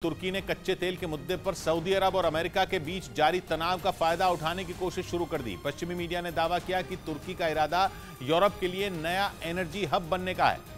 तुर्की ने कच्चे तेल के मुद्दे पर सऊदी अरब और अमेरिका के बीच जारी तनाव का फायदा उठाने की कोशिश शुरू कर दी। पश्चिमी मीडिया ने दावा किया कि तुर्की का इरादा यूरोप के लिए नया एनर्जी हब बनने का है,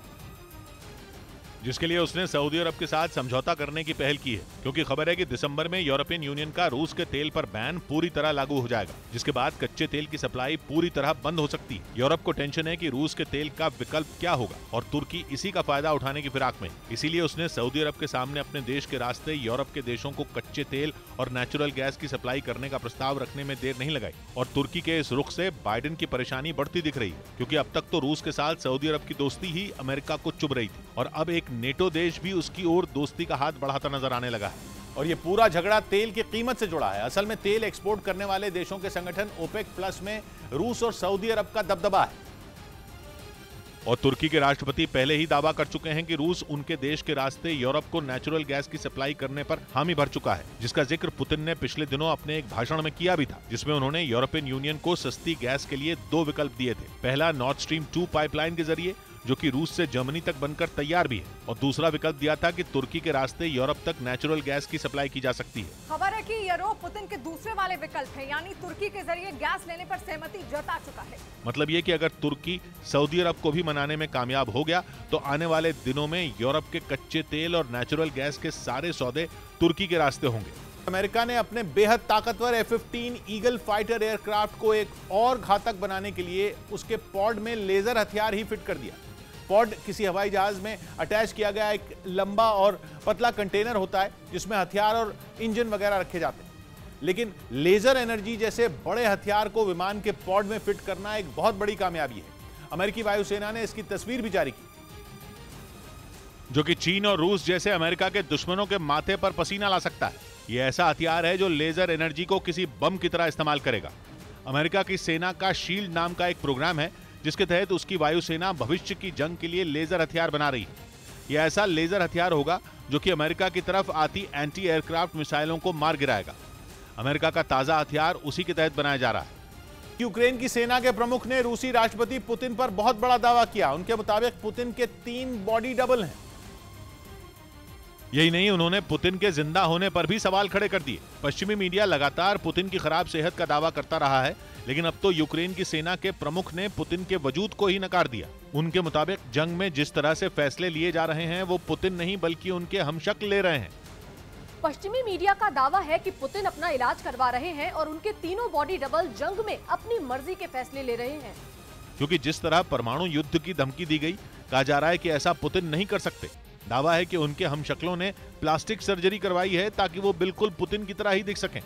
जिसके लिए उसने सऊदी अरब के साथ समझौता करने की पहल की है, क्योंकि खबर है कि दिसंबर में यूरोपियन यूनियन का रूस के तेल पर बैन पूरी तरह लागू हो जाएगा, जिसके बाद कच्चे तेल की सप्लाई पूरी तरह बंद हो सकती है। यूरोप को टेंशन है कि रूस के तेल का विकल्प क्या होगा और तुर्की इसी का फायदा उठाने की फिराक में, इसीलिए उसने सऊदी अरब के सामने अपने देश के रास्ते यूरोप के देशों को कच्चे तेल और नेचुरल गैस की सप्लाई करने का प्रस्ताव रखने में देर नहीं लगाई। और तुर्की के इस रुख से बाइडेन की परेशानी बढ़ती दिख रही है, क्योंकि अब तक तो रूस के साथ सऊदी अरब की दोस्ती ही अमेरिका को चुभ रही थी और अब एक नेटो देश भी उसकी ओर दोस्ती का हाथ बढ़ाता नजर आने लगा है। और ये पूरा झगड़ा तेल की कीमत से जुड़ा है। असल में तेल एक्सपोर्ट करने वाले देशों के संगठन ओपेक प्लस में रूस और सऊदी अरब का दबदबा है। और तुर्की के राष्ट्रपति पहले ही दावा कर चुके हैं कि रूस उनके देश के रास्ते यूरोप को नेचुरल गैस की सप्लाई करने पर हामी भर चुका है, जिसका जिक्र पुतिन ने पिछले दिनों अपने एक भाषण में किया भी था, जिसमें उन्होंने यूरोपियन यूनियन को सस्ती गैस के लिए 2 विकल्प दिए थे। पहला नॉर्थ स्ट्रीम 2 पाइपलाइन के जरिए, जो कि रूस से जर्मनी तक बनकर तैयार भी है, और दूसरा विकल्प दिया था कि तुर्की के रास्ते यूरोप तक नेचुरल गैस की सप्लाई की जा सकती है। खबर है कि यूरोप पुतिन के दूसरे वाले विकल्प है, यानी तुर्की के जरिए गैस लेने पर सहमति जता चुका है। मतलब ये कि अगर तुर्की सऊदी अरब को भी मनाने में कामयाब हो गया तो आने वाले दिनों में यूरोप के कच्चे तेल और नेचुरल गैस के सारे सौदे तुर्की के रास्ते होंगे। अमेरिका ने अपने बेहद ताकतवर F-15 ईगल फाइटर एयरक्राफ्ट को एक और घातक बनाने के लिए उसके पॉड में लेजर हथियार ही फिट कर दिया। पॉड किसी हवाई जहाज में अटैच किया गया एक लंबा और पतला कंटेनर होता है, जिसमें हथियार और इंजन वगैरह रखे जाते हैं। लेकिन लेजर एनर्जी जैसे बड़े हथियार को विमान के पॉड में फिट करना एक बहुत बड़ी कामयाबी है। अमेरिकी वायुसेना ने इसकी तस्वीर भी जारी की, जो कि चीन और रूस जैसे अमेरिका के दुश्मनों के माथे पर पसीना ला सकता है। यह ऐसा हथियार है जो लेजर एनर्जी को किसी बम की तरह इस्तेमाल करेगा। अमेरिका की सेना का शील्ड नाम का एक प्रोग्राम है, जिसके तहत उसकी वायुसेना भविष्य की जंग के लिए लेजर हथियार बना रही है। यह ऐसा लेजर हथियार होगा जो कि अमेरिका की तरफ आती एंटी एयरक्राफ्ट मिसाइलों को मार गिराएगा। अमेरिका का ताजा हथियार उसी के तहत बनाया जा रहा है। यूक्रेन की सेना के प्रमुख ने रूसी राष्ट्रपति पुतिन पर बहुत बड़ा दावा किया। उनके मुताबिक पुतिन के 3 बॉडी डबल हैं। यही नहीं, उन्होंने पुतिन के जिंदा होने पर भी सवाल खड़े कर दिए। पश्चिमी मीडिया लगातार पुतिन की खराब सेहत का दावा करता रहा है, लेकिन अब तो यूक्रेन की सेना के प्रमुख ने पुतिन के वजूद को ही नकार दिया। उनके मुताबिक जंग में जिस तरह से फैसले लिए जा रहे हैं वो पुतिन नहीं बल्कि उनके हमशक्ल ले रहे हैं। पश्चिमी मीडिया का दावा है कि पुतिन अपना इलाज करवा रहे हैं और उनके तीनों बॉडी डबल जंग में अपनी मर्जी के फैसले ले रहे हैं। क्योंकि जिस तरह परमाणु युद्ध की धमकी दी गई, कहा जा रहा है कि ऐसा पुतिन नहीं कर सकते। दावा है कि उनके हमशक्लों ने प्लास्टिक सर्जरी करवाई है ताकि वो बिल्कुल पुतिन की तरह ही दिख सकें।